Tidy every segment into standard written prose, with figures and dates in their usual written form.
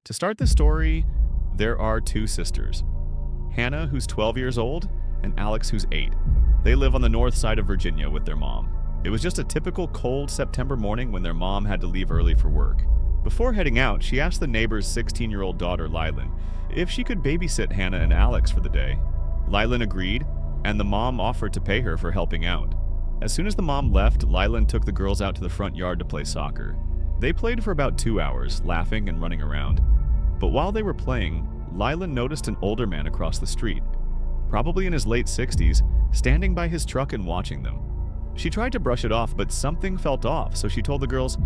To start the story, there are two sisters, Hannah, who's 12 years old, and Alex, who's 8. They live on the north side of Virginia with their mom. It was just a typical cold September morning when their mom had to leave early for work. Before heading out, she asked the neighbor's 16-year-old daughter, Lylan, if she could babysit Hannah and Alex for the day. Lylan agreed, and the mom offered to pay her for helping out. As soon as the mom left, Lylan took the girls out to the front yard to play soccer. They played for about 2 hours, laughing and running around. But while they were playing, Lylan noticed an older man across the street, probably in his late 60s, standing by his truck and watching them. She tried to brush it off, but something felt off, so she told the girls,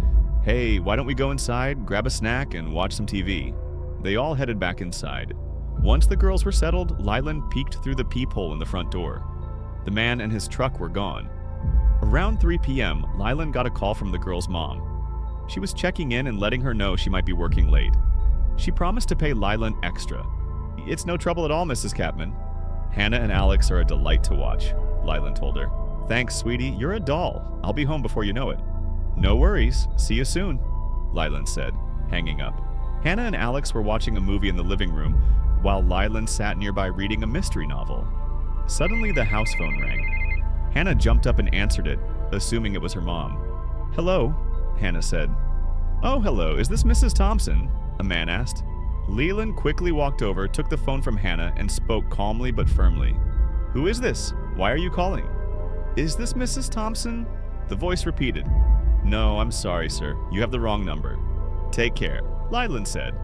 "Hey, why don't we go inside, grab a snack, and watch some TV?" They all headed back inside. Once the girls were settled, Lylan peeked through the peephole in the front door. The man and his truck were gone. Around 3 p.m., Lylan got a call from the girl's mom. She was checking in and letting her know she might be working late. She promised to pay Lylan extra. "It's no trouble at all, Mrs. Capman. Hannah and Alex are a delight to watch," Lylan told her. "Thanks, sweetie. You're a doll. I'll be home before you know it." "No worries. See you soon," Lylan said, hanging up. Hannah and Alex were watching a movie in the living room while Lylan sat nearby reading a mystery novel. Suddenly, the house phone rang. Hannah jumped up and answered it, assuming it was her mom. "Hello," Hannah said. "Oh, hello. Is this Mrs. Thompson?" a man asked. Leland quickly walked over, took the phone from Hannah, and spoke calmly but firmly. "Who is this? Why are you calling?" "Is this Mrs. Thompson?" The voice repeated. "No, I'm sorry, sir. You have the wrong number." "Take care," Lylan said,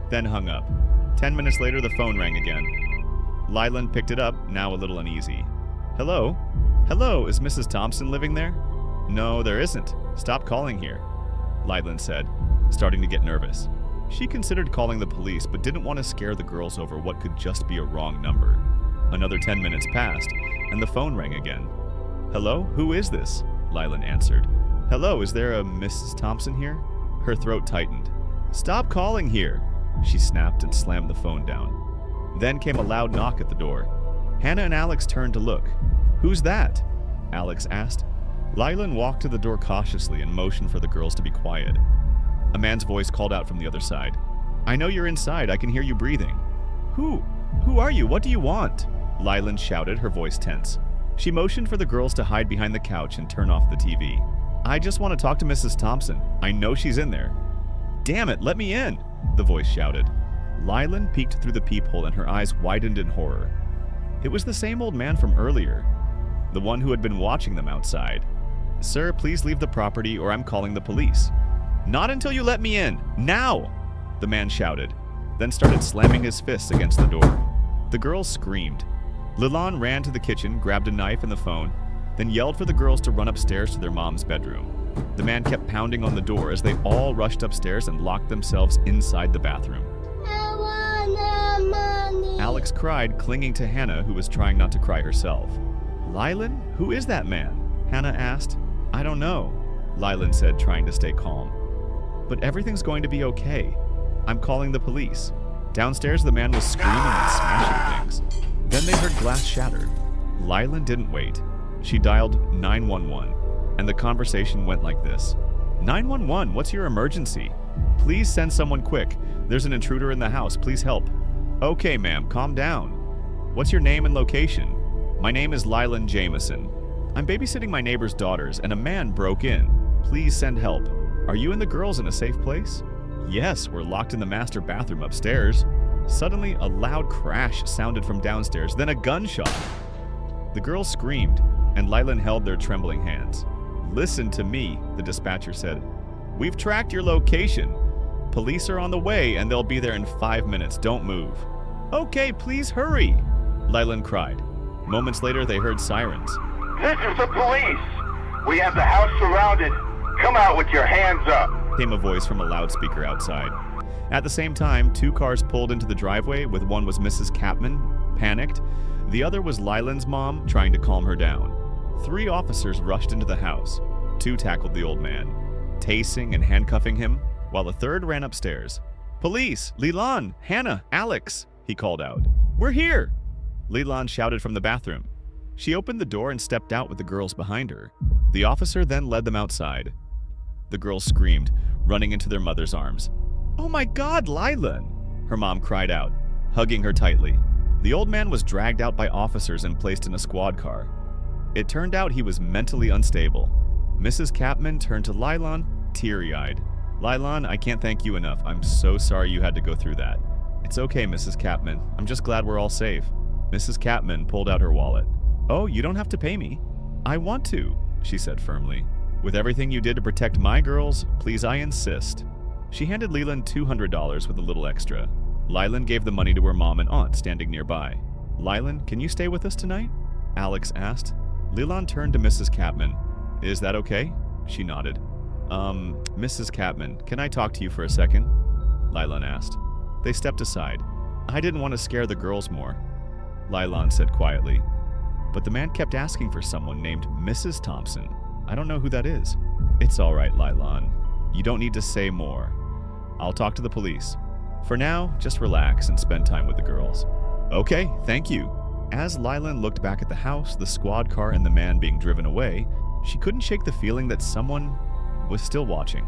then hung up. 10 minutes later, the phone rang again. Lylan picked it up, now a little uneasy. "Hello? Hello, is Mrs. Thompson living there?" "No, there isn't. Stop calling here," Lylan said, starting to get nervous. She considered calling the police, but didn't want to scare the girls over what could just be a wrong number. Another 10 minutes passed, and the phone rang again. "Hello? Who is this?" Lylan answered. "Hello, is there a Mrs. Thompson here?" Her throat tightened. "Stop calling here," she snapped and slammed the phone down. Then came a loud knock at the door. Hannah and Alex turned to look. "Who's that?" Alex asked. Lylan walked to the door cautiously and motioned for the girls to be quiet. A man's voice called out from the other side. "I know you're inside. I can hear you breathing." Who are you? What do you want?" Lylan shouted, her voice tense. She motioned for the girls to hide behind the couch and turn off the TV. "I just want to talk to Mrs. Thompson. I know she's in there." "Damn it, let me in," the voice shouted. Lylan peeked through the peephole and her eyes widened in horror. It was the same old man from earlier, the one who had been watching them outside. "Sir, please leave the property or I'm calling the police." "Not until you let me in! Now!" the man shouted, then started slamming his fists against the door. The girls screamed. Lilan ran to the kitchen, grabbed a knife and the phone, then yelled for the girls to run upstairs to their mom's bedroom. The man kept pounding on the door as they all rushed upstairs and locked themselves inside the bathroom. "I want money." Alex cried, clinging to Hannah, who was trying not to cry herself. "Lylan? Who is that man?" Hannah asked. "I don't know," Lylan said, trying to stay calm. "But everything's going to be okay. I'm calling the police." Downstairs, the man was screaming and smashing things. Then they heard glass shatter. Lylan didn't wait. She dialed 911, and the conversation went like this. "911, what's your emergency? Please send someone quick. There's an intruder in the house. Please help." "Okay, ma'am, calm down. What's your name and location?" "My name is Lylan Jameson. I'm babysitting my neighbor's daughters, and a man broke in. Please send help. Are you and the girls in a safe place?" "Yes, we're locked in the master bathroom upstairs." Suddenly, a loud crash sounded from downstairs, then a gunshot. The girls screamed, and Lylan held their trembling hands. "Listen to me," the dispatcher said. "We've tracked your location. Police are on the way, and they'll be there in 5 minutes. Don't move." "Okay, please hurry," Lylan cried. Moments later, they heard sirens. "This is the police! We have the house surrounded. Come out with your hands up!" came a voice from a loudspeaker outside. At the same time, 2 cars pulled into the driveway, with one was Mrs. Capman, panicked. The other was Lylan's mom, trying to calm her down. 3 officers rushed into the house. 2 tackled the old man, tasing and handcuffing him, while a 3rd ran upstairs. "Police! Leland! Hannah! Alex!" he called out. "We're here!" Leland shouted from the bathroom. She opened the door and stepped out with the girls behind her. The officer then led them outside. The girls screamed, running into their mother's arms. "Oh my God, Lylan!" her mom cried out, hugging her tightly. The old man was dragged out by officers and placed in a squad car. It turned out he was mentally unstable. Mrs. Capman turned to Lylan, teary-eyed. "Lylan, I can't thank you enough. I'm so sorry you had to go through that." "It's okay, Mrs. Capman. I'm just glad we're all safe." Mrs. Capman pulled out her wallet. "Oh, you don't have to pay me." "I want to," she said firmly. "With everything you did to protect my girls, please, I insist." She handed Leland $200 with a little extra. Lylan gave the money to her mom and aunt standing nearby. "Lylan, can you stay with us tonight?" Alex asked. Leland turned to Mrs. Capman. "Is that okay?" She nodded. Mrs. Capman, can I talk to you for a second?" Lylan asked. They stepped aside. "I didn't want to scare the girls more," Lylan said quietly. "But the man kept asking for someone named Mrs. Thompson. I don't know who that is." "It's all right, Lylan. You don't need to say more. I'll talk to the police. For now, just relax and spend time with the girls." "Okay, thank you." As Lylan looked back at the house, the squad car, and the man being driven away, she couldn't shake the feeling that someone was still watching.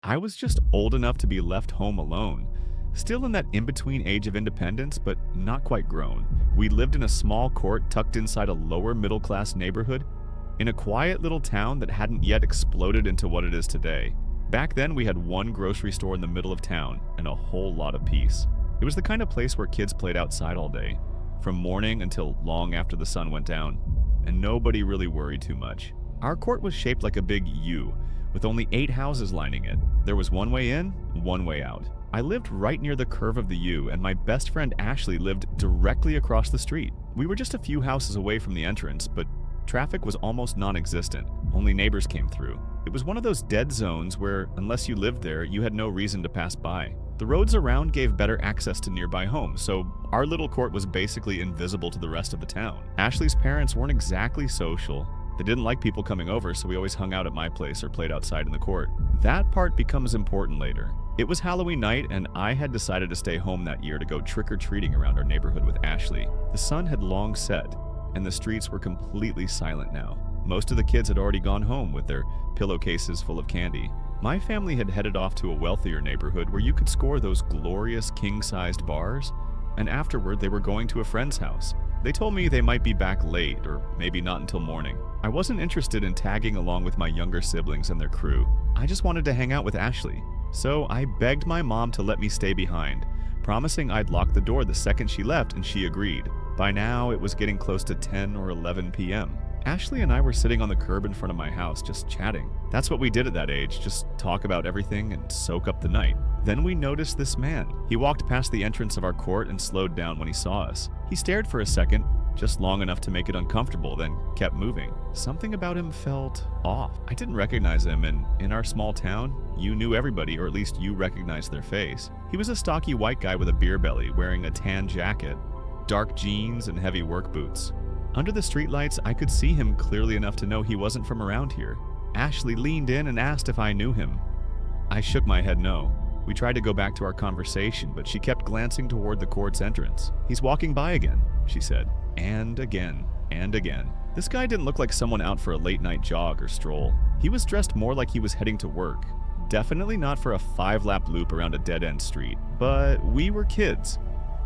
I was just old enough to be left home alone. Still in that in-between age of independence, but not quite grown. We lived in a small court tucked inside a lower middle-class neighborhood, in a quiet little town that hadn't yet exploded into what it is today. Back then, we had one grocery store in the middle of town and a whole lot of peace. It was the kind of place where kids played outside all day, from morning until long after the sun went down, and nobody really worried too much. Our court was shaped like a big U, with only 8 houses lining it. There was one way in, one way out. I lived right near the curve of the U, and my best friend Ashley lived directly across the street. We were just a few houses away from the entrance, but traffic was almost non-existent. Only neighbors came through. It was one of those dead zones where, unless you lived there, you had no reason to pass by. The roads around gave better access to nearby homes, so our little court was basically invisible to the rest of the town. Ashley's parents weren't exactly social. They didn't like people coming over, so we always hung out at my place or played outside in the court. That part becomes important later. It was Halloween night, and I had decided to stay home that year to go trick-or-treating around our neighborhood with Ashley. The sun had long set, and the streets were completely silent now. Most of the kids had already gone home with their pillowcases full of candy. My family had headed off to a wealthier neighborhood where you could score those glorious king-sized bars, and afterward they were going to a friend's house. They told me they might be back late, or maybe not until morning. I wasn't interested in tagging along with my younger siblings and their crew. I just wanted to hang out with Ashley. So I begged my mom to let me stay behind, promising I'd lock the door the second she left, and she agreed. By now, it was getting close to 10 or 11 p.m. Ashley and I were sitting on the curb in front of my house, just chatting. That's what we did at that age, just talk about everything and soak up the night. Then we noticed this man. He walked past the entrance of our court and slowed down when he saw us. He stared for a second, just long enough to make it uncomfortable, then kept moving. Something about him felt off. I didn't recognize him, and in our small town, you knew everybody, or at least you recognized their face. He was a stocky white guy with a beer belly, wearing a tan jacket, dark jeans, and heavy work boots. Under the streetlights, I could see him clearly enough to know he wasn't from around here. Ashley leaned in and asked if I knew him. I shook my head no. We tried to go back to our conversation, but she kept glancing toward the court's entrance. "He's walking by again," she said. And again, and again. This guy didn't look like someone out for a late-night jog or stroll. He was dressed more like he was heading to work. Definitely not for a 5-lap loop around a dead-end street. But we were kids.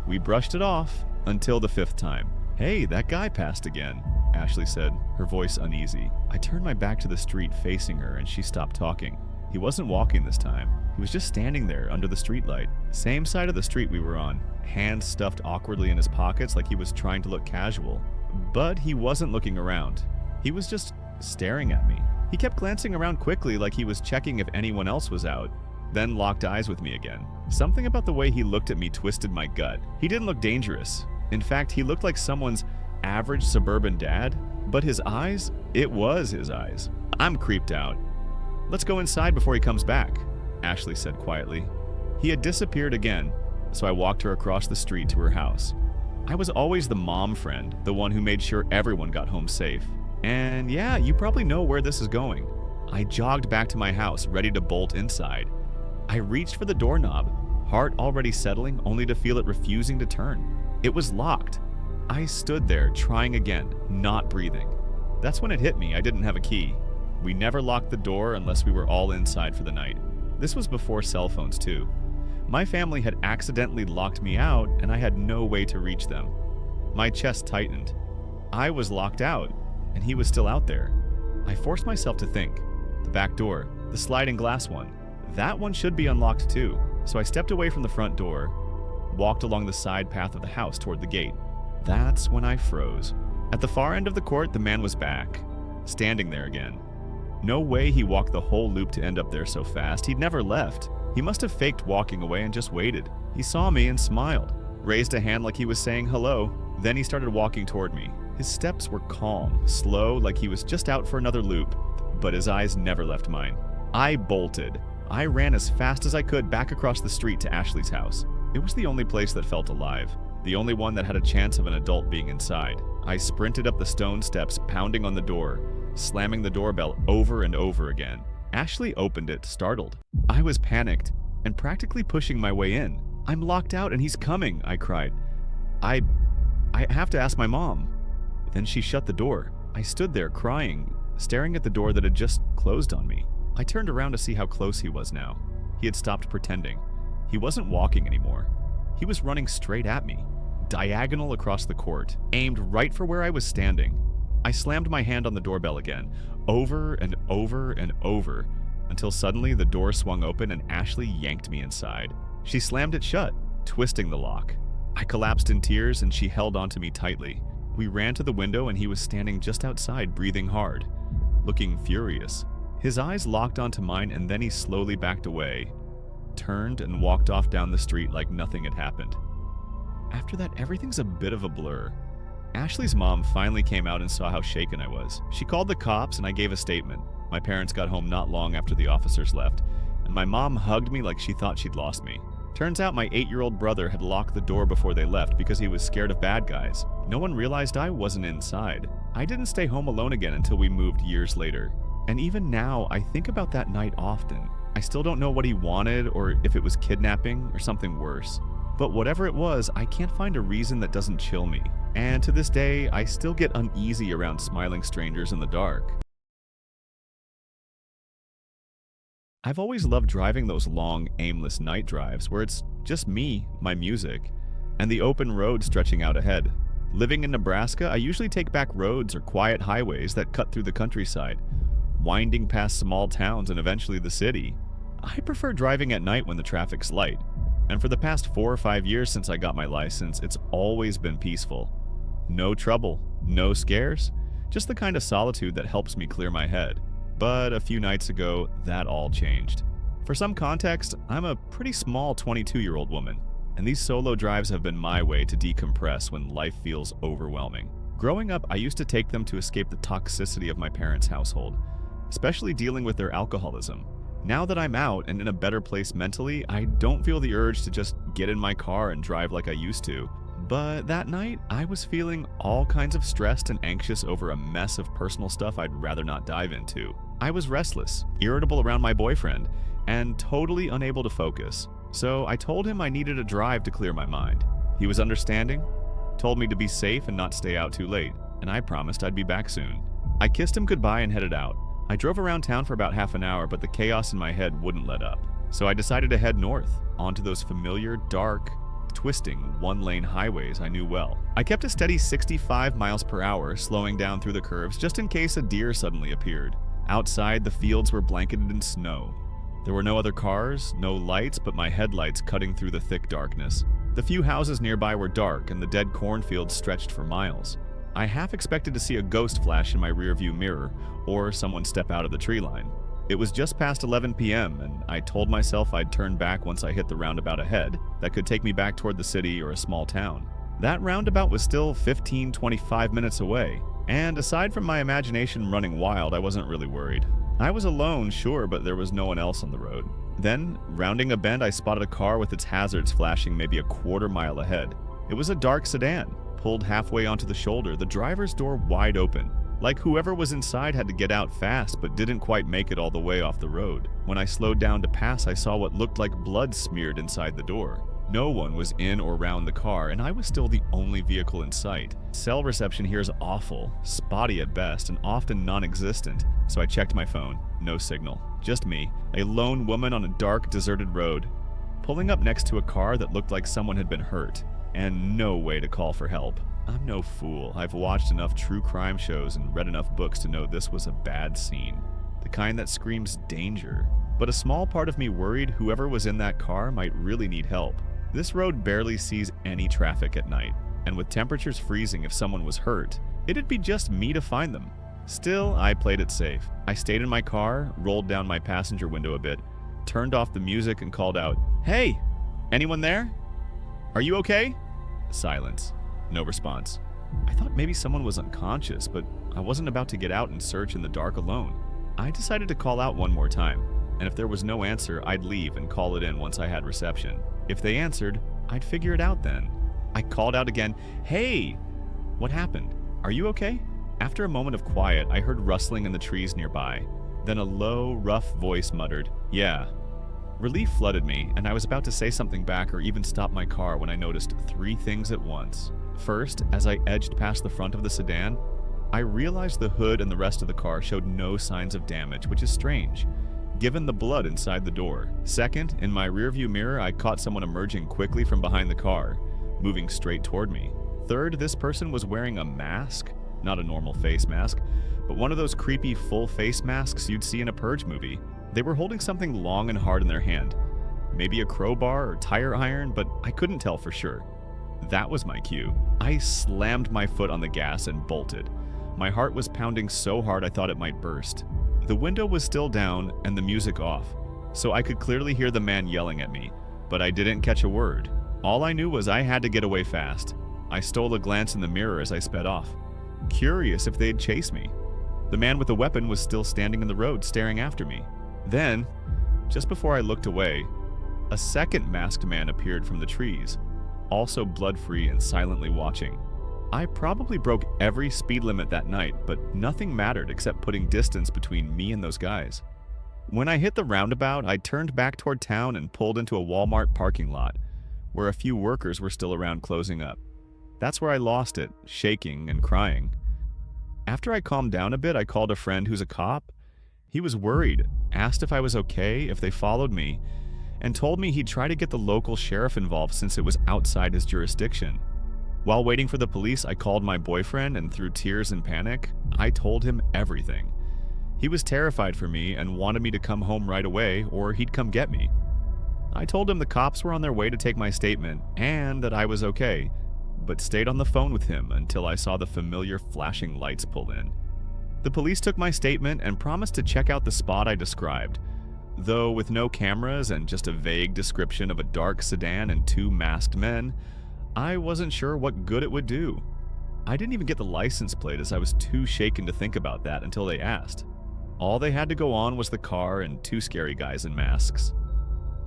We brushed it off until the 5th time. "Hey, that guy passed again," Ashley said, her voice uneasy. I turned my back to the street facing her, and she stopped talking. He wasn't walking this time. He was just standing there under the streetlight. Same side of the street we were on, hands stuffed awkwardly in his pockets like he was trying to look casual. But he wasn't looking around. He was just staring at me. He kept glancing around quickly like he was checking if anyone else was out, then locked eyes with me again. Something about the way he looked at me twisted my gut. He didn't look dangerous. In fact, he looked like someone's average suburban dad, but his eyes, it was his eyes. I'm creeped out. "Let's go inside before he comes back," Ashley said quietly. He had disappeared again, so I walked her across the street to her house. I was always the mom friend, the one who made sure everyone got home safe. And yeah, you probably know where this is going. I jogged back to my house, ready to bolt inside. I reached for the doorknob, heart already settling, only to feel it refusing to turn. It was locked. I stood there, trying again, not breathing. That's when it hit me I didn't have a key. We never locked the door unless we were all inside for the night. This was before cell phones too. My family had accidentally locked me out and I had no way to reach them. My chest tightened. I was locked out, and he was still out there. I forced myself to think. The back door, the sliding glass one, that one should be unlocked too. So I stepped away from the front door, walked along the side path of the house toward the gate. That's when I froze. At the far end of the court, the man was back, standing there again. No way he walked the whole loop to end up there so fast. He'd never left. He must have faked walking away and just waited. He saw me and smiled, raised a hand like he was saying hello. Then he started walking toward me. His steps were calm, slow, like he was just out for another loop, but his eyes never left mine. I bolted. I ran as fast as I could back across the street to Ashley's house. It was the only place that felt alive, the only one that had a chance of an adult being inside. I sprinted up the stone steps, pounding on the door, slamming the doorbell over and over again. Ashley opened it, startled. I was panicked and practically pushing my way in. "I'm locked out and he's coming," I cried. I have to ask my mom." Then she shut the door. I stood there crying, staring at the door that had just closed on me. I turned around to see how close he was now. He had stopped pretending. He wasn't walking anymore. He was running straight at me, diagonal across the court, aimed right for where I was standing. I slammed my hand on the doorbell again, over and over and over, until suddenly the door swung open and Ashley yanked me inside. She slammed it shut, twisting the lock. I collapsed in tears and she held onto me tightly. We ran to the window and he was standing just outside, breathing hard, looking furious. His eyes locked onto mine and then he slowly backed away, turned and walked off down the street like nothing had happened. After that, everything's a bit of a blur. Ashley's mom finally came out and saw how shaken I was. She called the cops and I gave a statement. My parents got home not long after the officers left, and my mom hugged me like she thought she'd lost me. Turns out my 8-year-old brother had locked the door before they left because he was scared of bad guys. No one realized I wasn't inside. I didn't stay home alone again until we moved years later. And even now, I think about that night often. I still don't know what he wanted or if it was kidnapping or something worse. But whatever it was, I can't find a reason that doesn't chill me. And to this day, I still get uneasy around smiling strangers in the dark. I've always loved driving those long, aimless night drives where it's just me, my music, and the open road stretching out ahead. Living in Nebraska, I usually take back roads or quiet highways that cut through the countryside, winding past small towns and eventually the city. I prefer driving at night when the traffic's light, and for the past 4 or 5 years since I got my license, it's always been peaceful. No trouble, no scares, just the kind of solitude that helps me clear my head. But a few nights ago, that all changed. For some context, I'm a pretty small 22-year-old woman, and these solo drives have been my way to decompress when life feels overwhelming. Growing up, I used to take them to escape the toxicity of my parents' household, especially dealing with their alcoholism. Now that I'm out and in a better place mentally, I don't feel the urge to just get in my car and drive like I used to. But that night, I was feeling all kinds of stressed and anxious over a mess of personal stuff I'd rather not dive into. I was restless, irritable around my boyfriend, and totally unable to focus. So I told him I needed a drive to clear my mind. He was understanding, told me to be safe and not stay out too late, and I promised I'd be back soon. I kissed him goodbye and headed out. I drove around town for about half an hour, but the chaos in my head wouldn't let up. So I decided to head north, onto those familiar, dark, twisting, one-lane highways I knew well. I kept a steady 65 miles per hour, slowing down through the curves just in case a deer suddenly appeared. Outside, the fields were blanketed in snow. There were no other cars, no lights, but my headlights cutting through the thick darkness. The few houses nearby were dark, and the dead cornfields stretched for miles. I half expected to see a ghost flash in my rearview mirror, or someone step out of the tree line. It was just past 11 p.m., and I told myself I'd turn back once I hit the roundabout ahead that could take me back toward the city or a small town. That roundabout was still 15-25 minutes away, and aside from my imagination running wild, I wasn't really worried. I was alone, sure, but there was no one else on the road. Then, rounding a bend, I spotted a car with its hazards flashing maybe a quarter mile ahead. It was a dark sedan, pulled halfway onto the shoulder, the driver's door wide open. Like whoever was inside had to get out fast, but didn't quite make it all the way off the road. When I slowed down to pass, I saw what looked like blood smeared inside the door. No one was in or around the car, and I was still the only vehicle in sight. Cell reception here is awful, spotty at best, and often non-existent, so I checked my phone. No signal. Just me, a lone woman on a dark, deserted road, pulling up next to a car that looked like someone had been hurt, and no way to call for help. I'm no fool. I've watched enough true crime shows and read enough books to know this was a bad scene. The kind that screams danger. But a small part of me worried whoever was in that car might really need help. This road barely sees any traffic at night, and with temperatures freezing if someone was hurt, it'd be just me to find them. Still, I played it safe. I stayed in my car, rolled down my passenger window a bit, turned off the music and called out, "Hey, anyone there? Are you okay?" Silence. No response. I thought maybe someone was unconscious, but I wasn't about to get out and search in the dark alone. I decided to call out one more time, and if there was no answer, I'd leave and call it in once I had reception. If they answered, I'd figure it out then. I called out again, "Hey! What happened? Are you okay?" After a moment of quiet, I heard rustling in the trees nearby. Then a low, rough voice muttered, "Yeah." Relief flooded me, and I was about to say something back or even stop my car when I noticed three things at once. First, as I edged past the front of the sedan, I realized the hood and the rest of the car showed no signs of damage, which is strange, given the blood inside the door. Second, in my rearview mirror, I caught someone emerging quickly from behind the car, moving straight toward me. Third, this person was wearing a mask, not a normal face mask, but one of those creepy full face masks you'd see in a Purge movie. They were holding something long and hard in their hand, maybe a crowbar or tire iron, but I couldn't tell for sure. That was my cue. I slammed my foot on the gas and bolted. My heart was pounding so hard I thought it might burst. The window was still down and the music off, so I could clearly hear the man yelling at me, but I didn't catch a word. All I knew was I had to get away fast. I stole a glance in the mirror as I sped off, curious if they'd chase me. The man with the weapon was still standing in the road, staring after me. Then, just before I looked away, a second masked man appeared from the trees, also blood-free and silently watching. I probably broke every speed limit that night, but nothing mattered except putting distance between me and those guys. When I hit the roundabout, I turned back toward town and pulled into a Walmart parking lot, where a few workers were still around closing up. That's where I lost it, shaking and crying. After I calmed down a bit, I called a friend who's a cop. He was worried, asked if I was okay, if they followed me, and told me he'd try to get the local sheriff involved since it was outside his jurisdiction. While waiting for the police, I called my boyfriend, and through tears and panic, I told him everything. He was terrified for me and wanted me to come home right away or he'd come get me. I told him the cops were on their way to take my statement and that I was okay, but stayed on the phone with him until I saw the familiar flashing lights pull in. The police took my statement and promised to check out the spot I described, though with no cameras and just a vague description of a dark sedan and two masked men, I wasn't sure what good it would do. I didn't even get the license plate as I was too shaken to think about that until they asked. All they had to go on was the car and two scary guys in masks.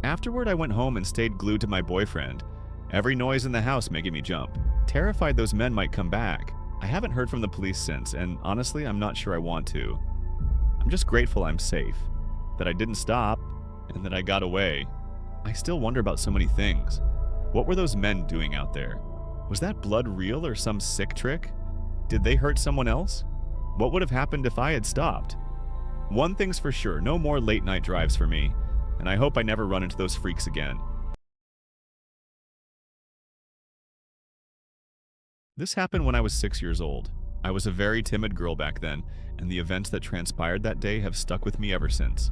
Afterward, I went home and stayed glued to my boyfriend, every noise in the house making me jump, terrified those men might come back. I haven't heard from the police since, and honestly, I'm not sure I want to. I'm just grateful I'm safe, that I didn't stop, and that I got away. I still wonder about so many things. What were those men doing out there? Was that blood real or some sick trick? Did they hurt someone else? What would have happened if I had stopped? One thing's for sure, no more late night drives for me, and I hope I never run into those freaks again. This happened when I was 6 years old. I was a very timid girl back then, and the events that transpired that day have stuck with me ever since.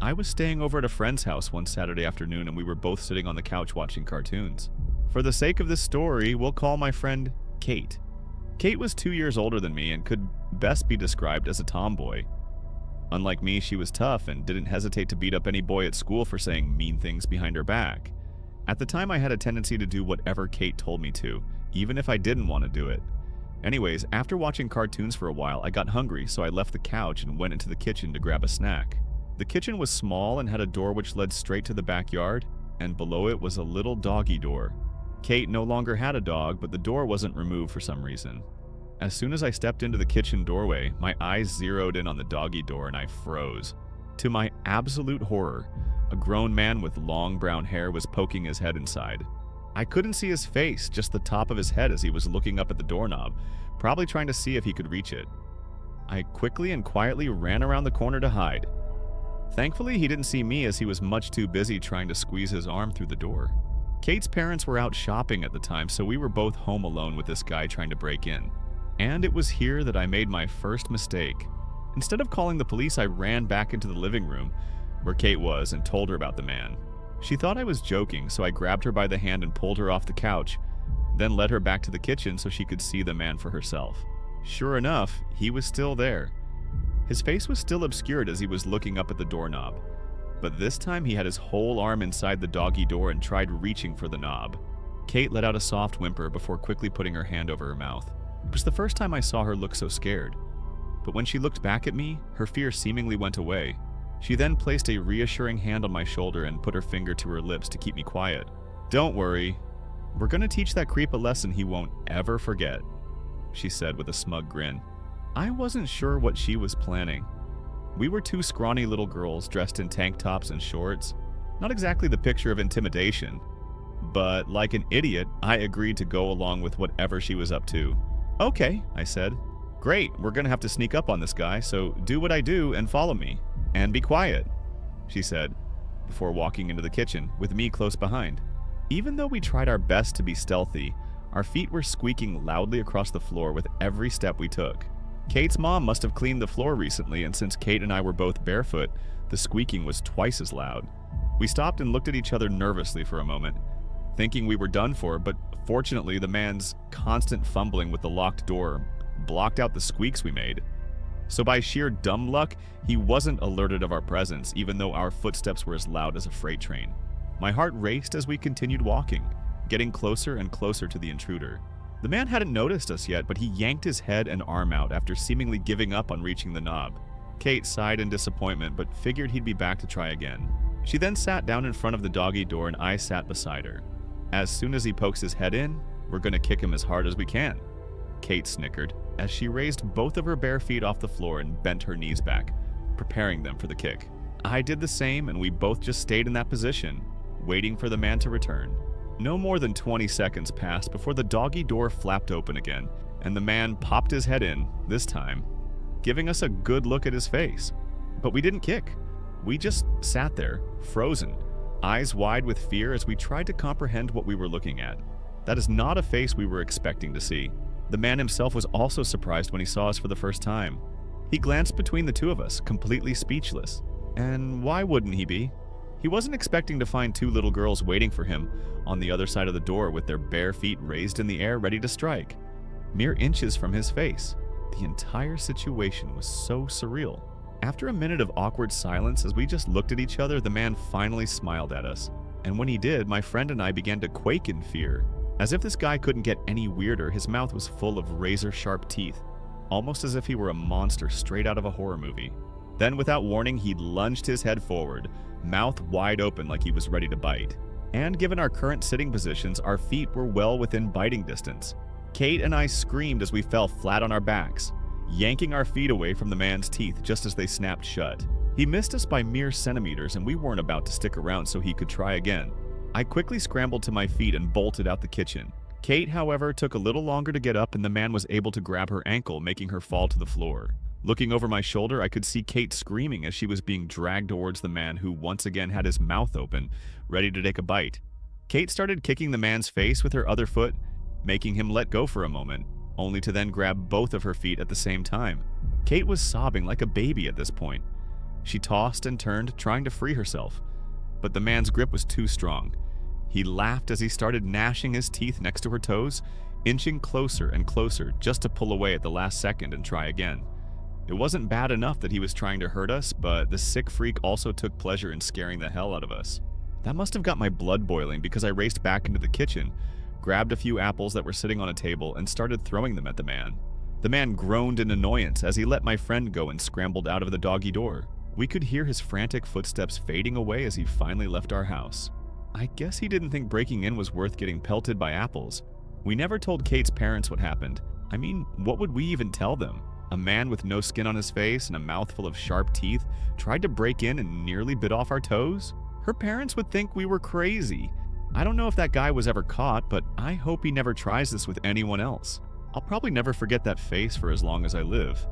I was staying over at a friend's house one Saturday afternoon, and we were both sitting on the couch watching cartoons. For the sake of this story, we'll call my friend Kate. Kate was 2 years older than me and could best be described as a tomboy. Unlike me, she was tough and didn't hesitate to beat up any boy at school for saying mean things behind her back. At the time, I had a tendency to do whatever Kate told me to, even if I didn't want to do it. Anyways, after watching cartoons for a while, I got hungry, so I left the couch and went into the kitchen to grab a snack. The kitchen was small and had a door which led straight to the backyard, and below it was a little doggy door. Kate no longer had a dog, but the door wasn't removed for some reason. As soon as I stepped into the kitchen doorway, my eyes zeroed in on the doggy door and I froze. To my absolute horror, a grown man with long brown hair was poking his head inside. I couldn't see his face, just the top of his head as he was looking up at the doorknob, probably trying to see if he could reach it. I quickly and quietly ran around the corner to hide. Thankfully, he didn't see me as he was much too busy trying to squeeze his arm through the door. Kate's parents were out shopping at the time, so we were both home alone with this guy trying to break in. And it was here that I made my first mistake. Instead of calling the police, I ran back into the living room where Kate was and told her about the man. She thought I was joking, so I grabbed her by the hand and pulled her off the couch, then led her back to the kitchen so she could see the man for herself. Sure enough, he was still there. His face was still obscured as he was looking up at the doorknob, but this time he had his whole arm inside the doggy door and tried reaching for the knob. Kate let out a soft whimper before quickly putting her hand over her mouth. It was the first time I saw her look so scared. But when she looked back at me, her fear seemingly went away. She then placed a reassuring hand on my shoulder and put her finger to her lips to keep me quiet. "Don't worry. We're gonna teach that creep a lesson he won't ever forget," she said with a smug grin. I wasn't sure what she was planning. We were two scrawny little girls dressed in tank tops and shorts. Not exactly the picture of intimidation. But like an idiot, I agreed to go along with whatever she was up to. "Okay," I said. "Great, we're gonna have to sneak up on this guy, so do what I do and follow me. And be quiet," she said, before walking into the kitchen, with me close behind. Even though we tried our best to be stealthy, our feet were squeaking loudly across the floor with every step we took. Kate's mom must have cleaned the floor recently, and since Kate and I were both barefoot, the squeaking was twice as loud. We stopped and looked at each other nervously for a moment, thinking we were done for, but fortunately the man's constant fumbling with the locked door blocked out the squeaks we made. So by sheer dumb luck, he wasn't alerted of our presence, even though our footsteps were as loud as a freight train. My heart raced as we continued walking, getting closer and closer to the intruder. The man hadn't noticed us yet, but he yanked his head and arm out after seemingly giving up on reaching the knob. Kate sighed in disappointment, but figured he'd be back to try again. She then sat down in front of the doggy door and I sat beside her. "As soon as he pokes his head in, we're gonna kick him as hard as we can," Kate snickered, as she raised both of her bare feet off the floor and bent her knees back, preparing them for the kick. I did the same, and we both just stayed in that position, waiting for the man to return. No more than 20 seconds passed before the doggy door flapped open again, and the man popped his head in, this time, giving us a good look at his face. But we didn't kick. We just sat there, frozen, eyes wide with fear as we tried to comprehend what we were looking at. That is not a face we were expecting to see. The man himself was also surprised when he saw us for the first time. He glanced between the two of us, completely speechless. And why wouldn't he be? He wasn't expecting to find two little girls waiting for him on the other side of the door with their bare feet raised in the air ready to strike, mere inches from his face. The entire situation was so surreal. After a minute of awkward silence as we just looked at each other, the man finally smiled at us. And when he did, my friend and I began to quake in fear. As if this guy couldn't get any weirder, his mouth was full of razor-sharp teeth, almost as if he were a monster straight out of a horror movie. Then, without warning, he lunged his head forward, mouth wide open like he was ready to bite. And given our current sitting positions, our feet were well within biting distance. Kate and I screamed as we fell flat on our backs, yanking our feet away from the man's teeth just as they snapped shut. He missed us by mere centimeters, and we weren't about to stick around so he could try again. I quickly scrambled to my feet and bolted out the kitchen. Kate, however, took a little longer to get up, and the man was able to grab her ankle, making her fall to the floor. Looking over my shoulder, I could see Kate screaming as she was being dragged towards the man who once again had his mouth open, ready to take a bite. Kate started kicking the man's face with her other foot, making him let go for a moment, only to then grab both of her feet at the same time. Kate was sobbing like a baby at this point. She tossed and turned, trying to free herself, but the man's grip was too strong. He laughed as he started gnashing his teeth next to her toes, inching closer and closer just to pull away at the last second and try again. It wasn't bad enough that he was trying to hurt us, but the sick freak also took pleasure in scaring the hell out of us. That must have got my blood boiling because I raced back into the kitchen, grabbed a few apples that were sitting on a table, and started throwing them at the man. The man groaned in annoyance as he let my friend go and scrambled out of the doggy door. We could hear his frantic footsteps fading away as he finally left our house. I guess he didn't think breaking in was worth getting pelted by apples. We never told Kate's parents what happened. I mean, what would we even tell them? A man with no skin on his face and a mouthful of sharp teeth tried to break in and nearly bit off our toes? Her parents would think we were crazy. I don't know if that guy was ever caught, but I hope he never tries this with anyone else. I'll probably never forget that face for as long as I live.